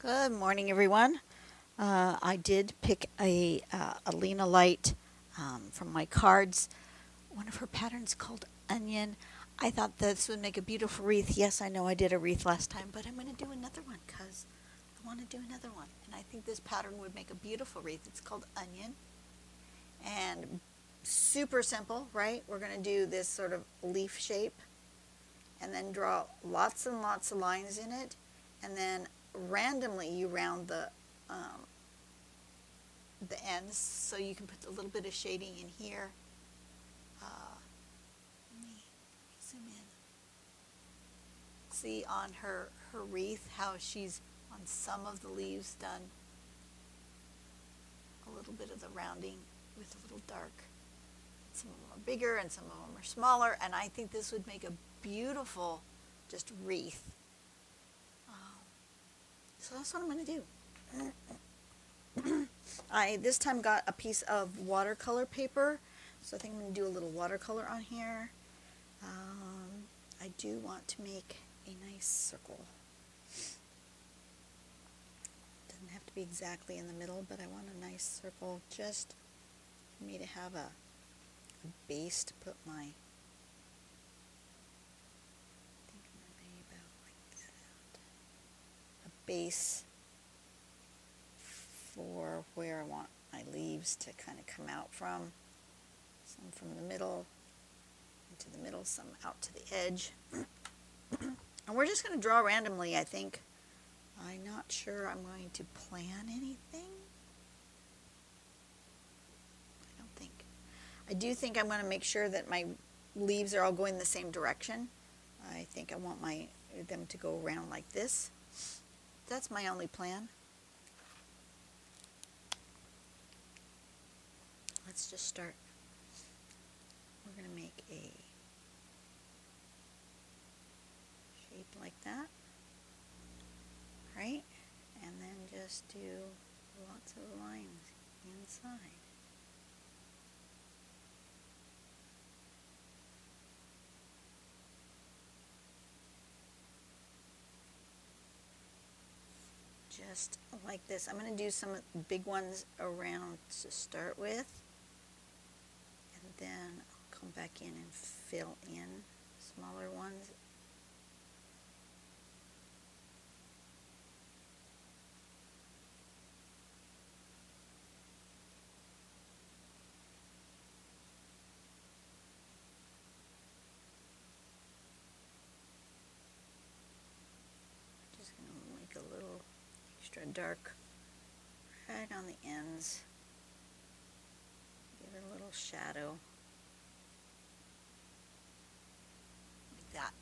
Good morning, everyone. I did pick a Lena Light from my cards. One of her patterns called Onion. I thought this would make a beautiful wreath. Yes, I know I did a wreath last time, but I'm going to do another one because I want to do another one. And I think this pattern would make a beautiful wreath. It's called Onion. And super simple, right? We're going to do this sort of leaf shape and then draw lots and lots of lines in it. And then randomly you round um, the ends so you can put a little bit of shading in here. Let me zoom in. See on her wreath how she's on some of the leaves done a little bit of the rounding with a little dark. Some of them are bigger and some of them are smaller, and I think this would make a beautiful just wreath. So that's what I'm going to do. I this time got a piece of watercolor paper, so I think I'm going to do a little watercolor on here. I do want to make a nice circle. Doesn't have to be exactly in the middle, but I want a nice circle just for me to have a base to put my, I think I'm going to be about like that. A base for where I want my leaves to kind of come out from. Some from the middle into the middle, some out to the edge. And we're just going to draw randomly, I think. I'm not sure I'm going to plan anything. I don't think. I do think I'm going to make sure that my leaves are all going the same direction. I think I want them to go around like this. That's my only plan. Let's just start. We're going to make a shape like that, right? And then just do lots of lines inside. Just like this. I'm going to do some big ones around to start with, and then I'll come back in and fill in smaller ones. Just going to make a little extra dark right on the ends. Give it a little shadow. Like that.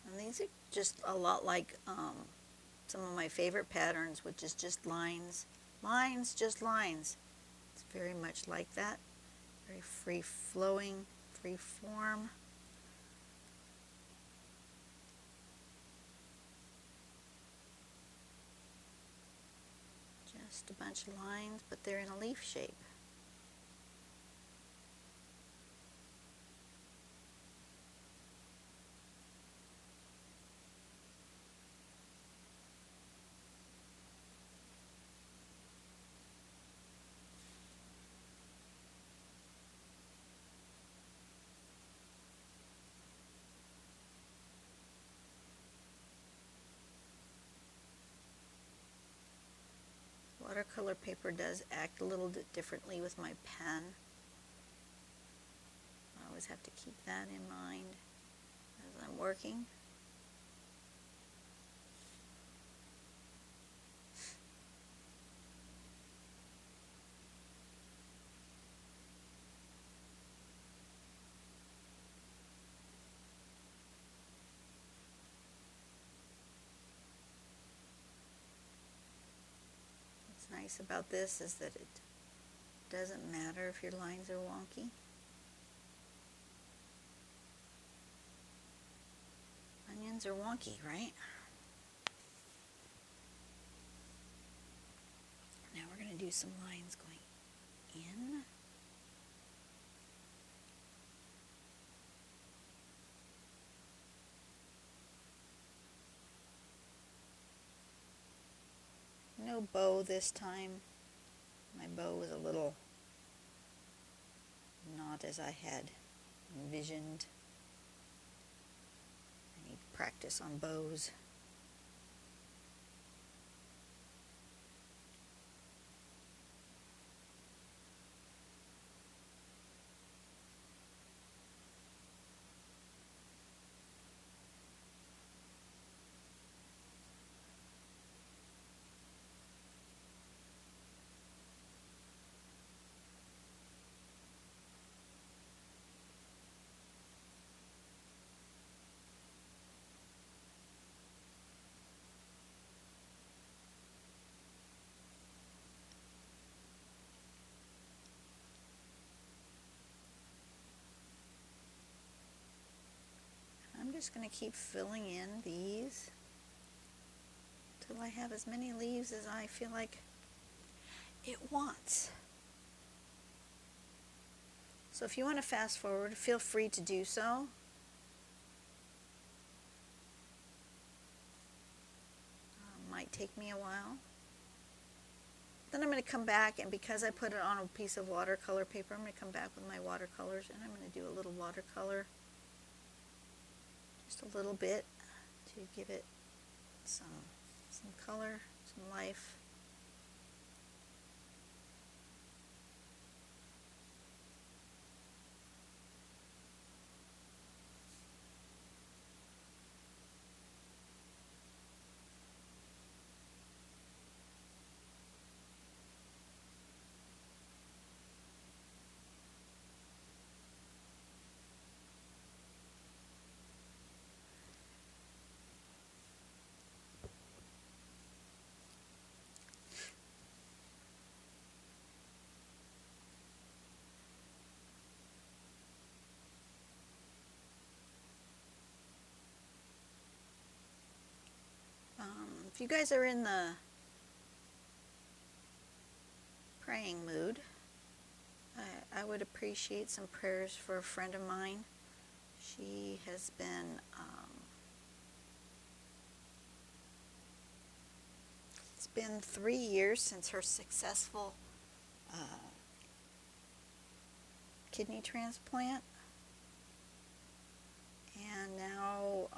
And these are just a lot like some of my favorite patterns, which is just lines. Lines, just lines. It's very much like that. Very free flowing, free form. Just a bunch of lines, but they're in a leaf shape. Watercolor paper does act a little bit differently with my pen. I always have to keep that in mind as I'm working. What's nice about this is that it doesn't matter if your lines are wonky. Onions are wonky, right? Now we're going to do some lines going in. No bow this time. My bow was a little not as I had envisioned. I need practice on bows. I'm just going to keep filling in these till I have as many leaves as I feel like it wants. So if you want to fast forward, feel free to do so. Might take me a while. Then I'm going to come back, and because I put it on a piece of watercolor paper, I'm going to come back with my watercolors, and I'm going to do a little watercolor, just a little bit, to give it some color, some life. If you guys are in the praying mood, I would appreciate some prayers for a friend of mine. She has been, it's been 3 years since her successful kidney transplant, and now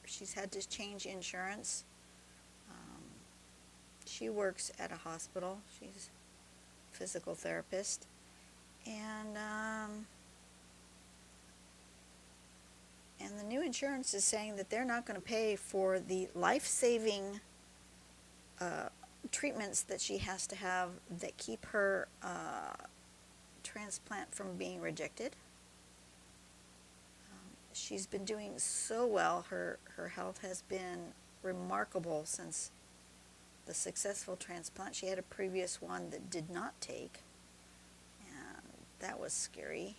she's had to change insurance. She works at a hospital. She's a physical therapist, and the new insurance is saying that they're not going to pay for the life-saving treatments that she has to have that keep her transplant from being rejected. She's been doing so well. Her health has been remarkable since the successful transplant. She had a previous one that did not take, and that was scary.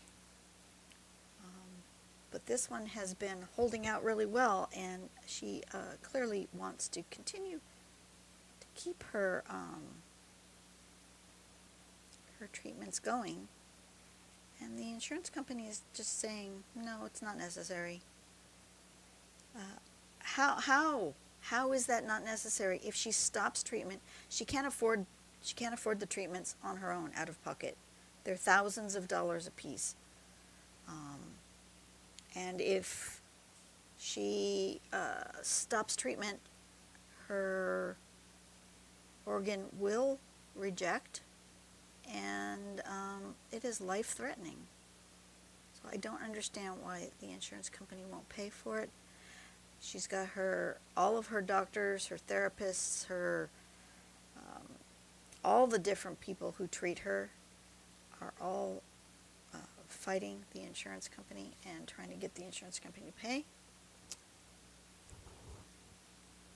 But this one has been holding out really well, and she clearly wants to continue to keep her treatments going. And the insurance company is just saying, no, it's not necessary. How is that not necessary? If she stops treatment, she can't afford the treatments on her own out of pocket. They're thousands of dollars a piece. And if she stops treatment, her organ will reject, and it is life-threatening. So I don't understand why the insurance company won't pay for it. She's got all of her doctors, her therapists, all the different people who treat her are all fighting the insurance company and trying to get the insurance company to pay.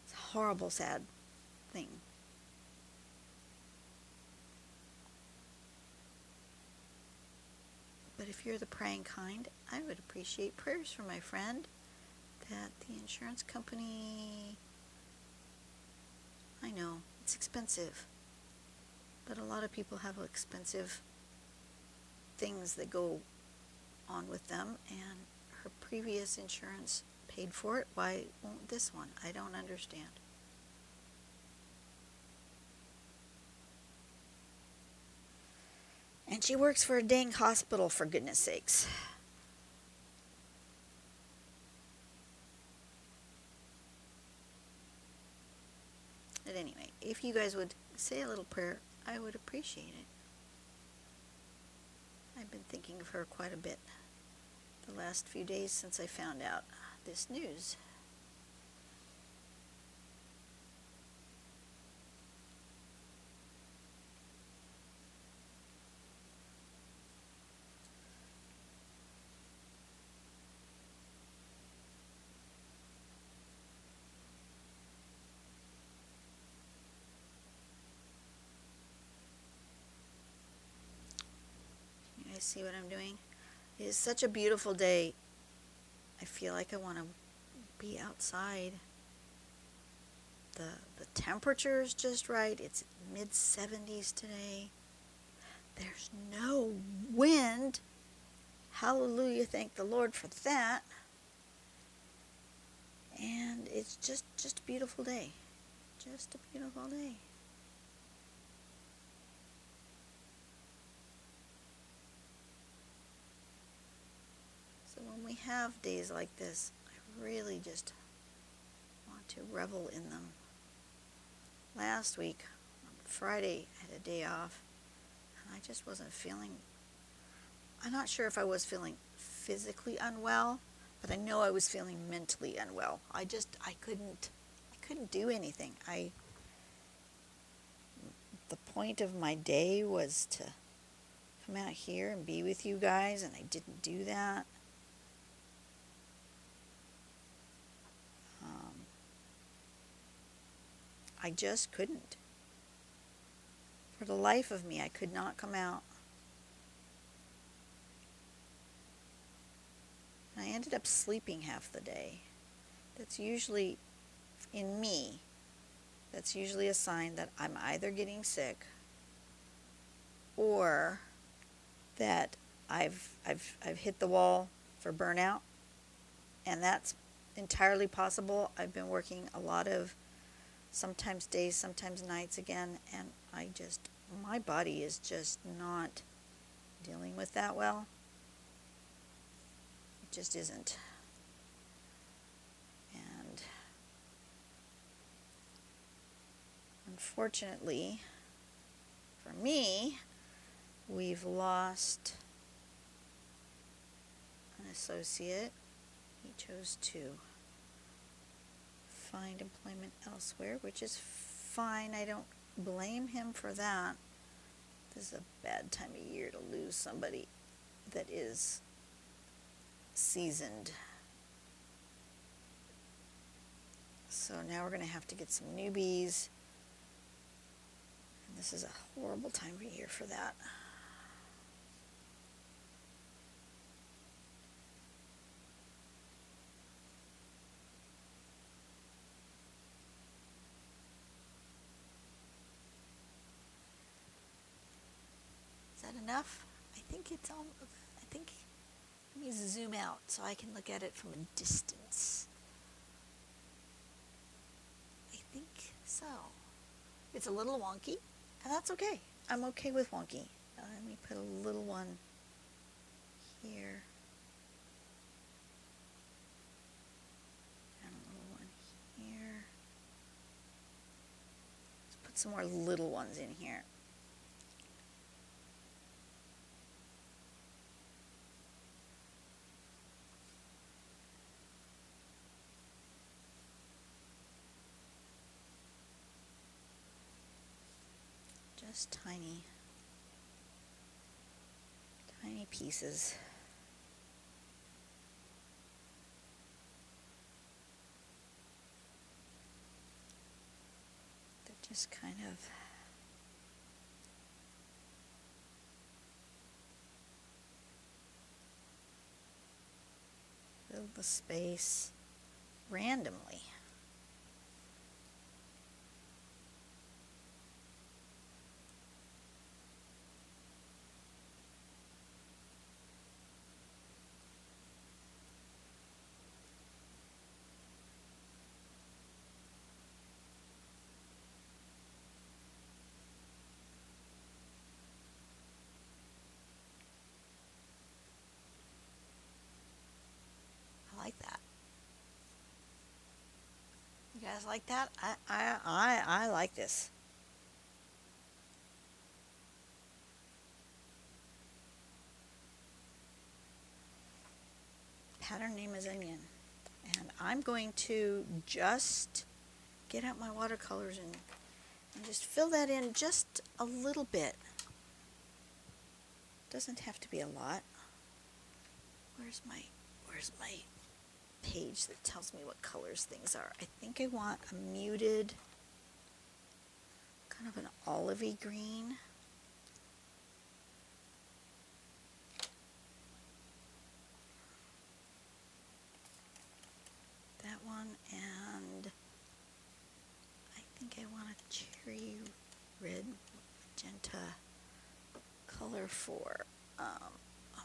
It's a horrible, sad thing. But if you're the praying kind, I would appreciate prayers for my friend that the insurance company I know, it's expensive. But a lot of people have expensive things that go on with them, and her previous insurance paid for it. Why won't this one? I don't understand. And she works for a dang hospital, for goodness sakes. But anyway, if you guys would say a little prayer, I would appreciate it. I've been thinking of her quite a bit the last few days since I found out this news. You guys see what I'm doing? It is such a beautiful day. I feel like I want to be outside. The temperature is just right. It's mid-70s today. There's no wind. Hallelujah, thank the Lord for that. And it's just a beautiful day. Just a beautiful day. So when we have days like this, I really just want to revel in them. Last week, on Friday, I had a day off, and I just wasn't feeling, I'm not sure if I was feeling physically unwell, but I know I was feeling mentally unwell. I couldn't do anything. The point of my day was to come out here and be with you guys, and I didn't do that. I just couldn't. For the life of me, I could not come out. And I ended up sleeping half the day. That's usually, in me, that's usually a sign that I'm either getting sick or that I've hit the wall for burnout. And that's entirely possible. I've been working a lot of sometimes days, sometimes nights again, and my body is just not dealing with that well. It just isn't. And unfortunately, for me, we've lost an associate. He chose to find employment elsewhere, which is fine. I don't blame him for that. This is a bad time of year to lose somebody that is seasoned. So now we're going to have to get some newbies. And this is a horrible time of year for that. Enough? I think it's all. Let me zoom out so I can look at it from a distance. I think so. It's a little wonky, and that's okay. I'm okay with wonky. Let me put a little one here. And a little one here. Let's put some more little ones in here. Just tiny pieces. They're just kind of fill the space randomly. guys like that? I like this. Pattern name is Onion. And I'm going to just get out my watercolors and just fill that in just a little bit. Doesn't have to be a lot. Where's my page that tells me what colors things are? I think I want a muted, kind of an olivey green. That one, and I think I want a cherry red magenta color for, I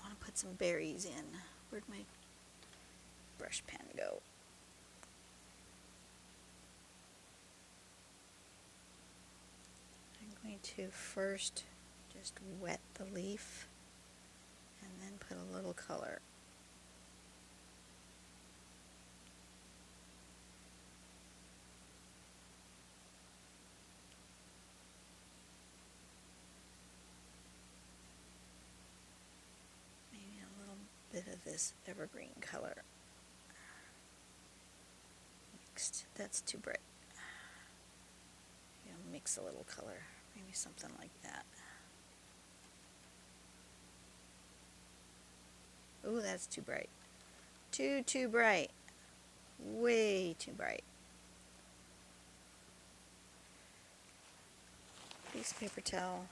want to put some berries in. Where'd my brush pen go? I'm going to first just wet the leaf and then put a little color. Maybe a little bit of this evergreen color mixed. That's too bright. Mix a little color, maybe something like that. Ooh, that's too bright. Too bright. Way too bright. Piece of paper towel.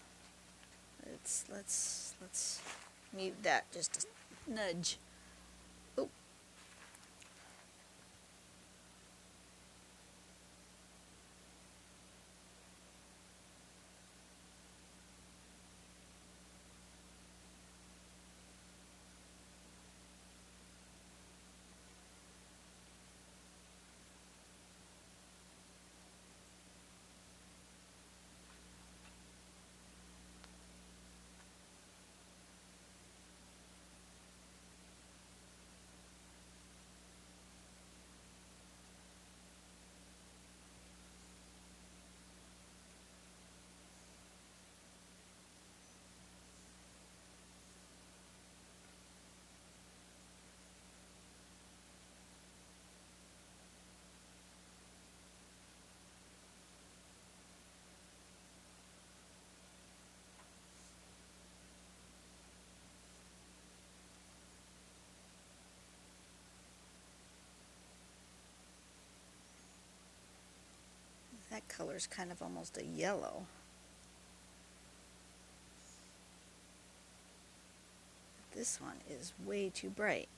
Let's mute that just a nudge. Oh. That color's kind of almost a yellow. This one is way too bright.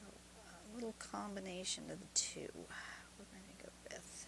A little combination of the two we're going to go with.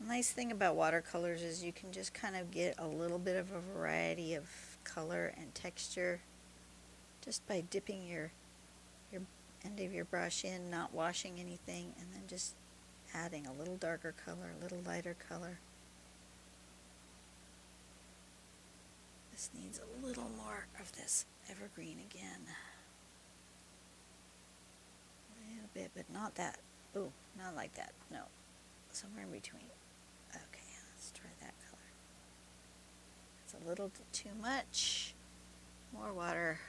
The nice thing about watercolors is you can just kind of get a little bit of a variety of color and texture just by dipping your end of your brush in, not washing anything, and then just adding a little darker color, a little lighter color. This needs a little more of this evergreen again. A little bit, but not that. Oh, not like that. No. Somewhere in between. Okay, let's try that color. It's a little too much. More water.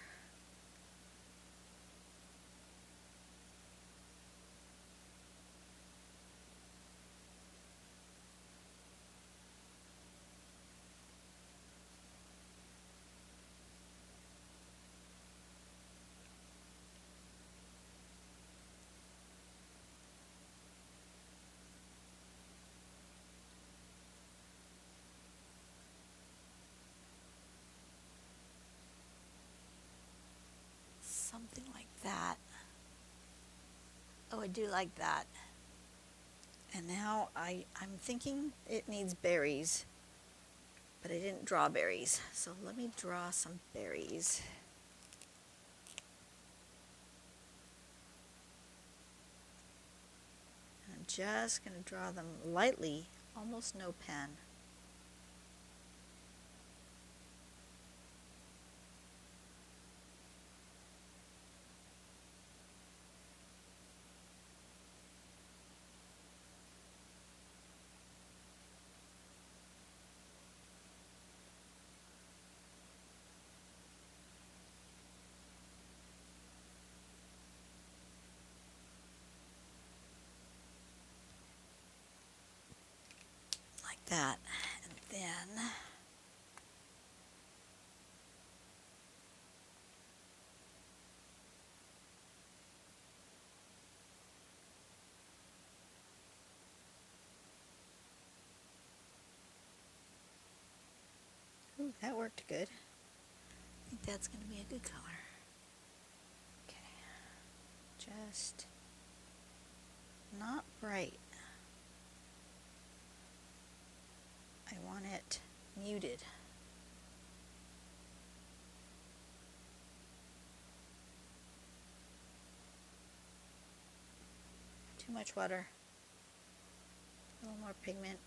Something like that. Oh, I do like that. And now I'm thinking it needs berries, but I didn't draw berries. So let me draw some berries. I'm just going to draw them lightly, almost no pen. Like that. And then ooh, that worked good. I think that's going to be a good color. Okay. Just not bright. I want it muted. Too much water. A little more pigment.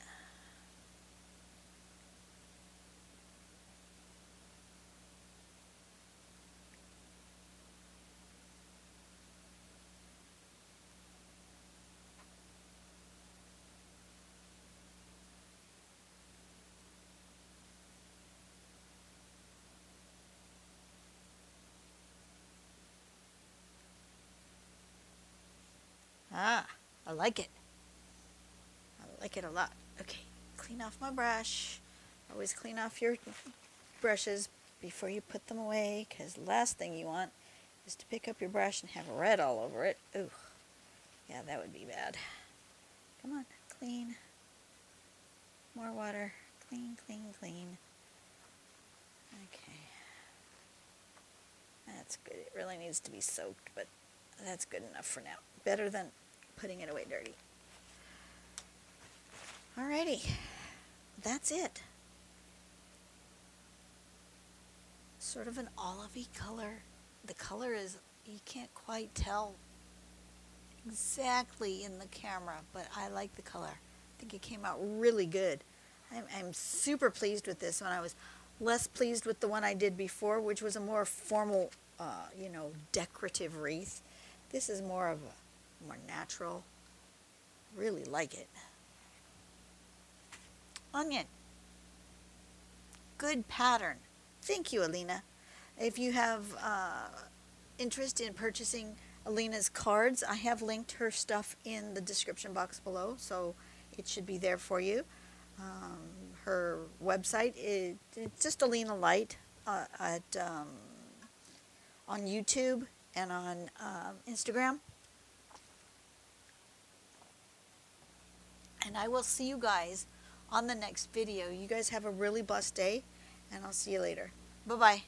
Ah, I like it. I like it a lot. Okay, clean off my brush. Always clean off your brushes before you put them away, because the last thing you want is to pick up your brush and have red all over it. Ooh, yeah, that would be bad. Come on, clean. More water. Clean, clean, clean. Okay. That's good. It really needs to be soaked, but that's good enough for now. Better than putting it away dirty. Alrighty. That's it. Sort of an olivey color. The color is, you can't quite tell exactly in the camera, but I like the color. I think it came out really good. I'm super pleased with this one. I was less pleased with the one I did before, which was a more formal, decorative wreath. This is more of a more natural. Really like it. Onion. Good pattern. Thank you, Alina. If you have interest in purchasing Alina's cards, I have linked her stuff in the description box below, so it should be there for you. Her website is it's just Alina Light on YouTube and on Instagram. And I will see you guys on the next video. You guys have a really blessed day, and I'll see you later. Bye-bye.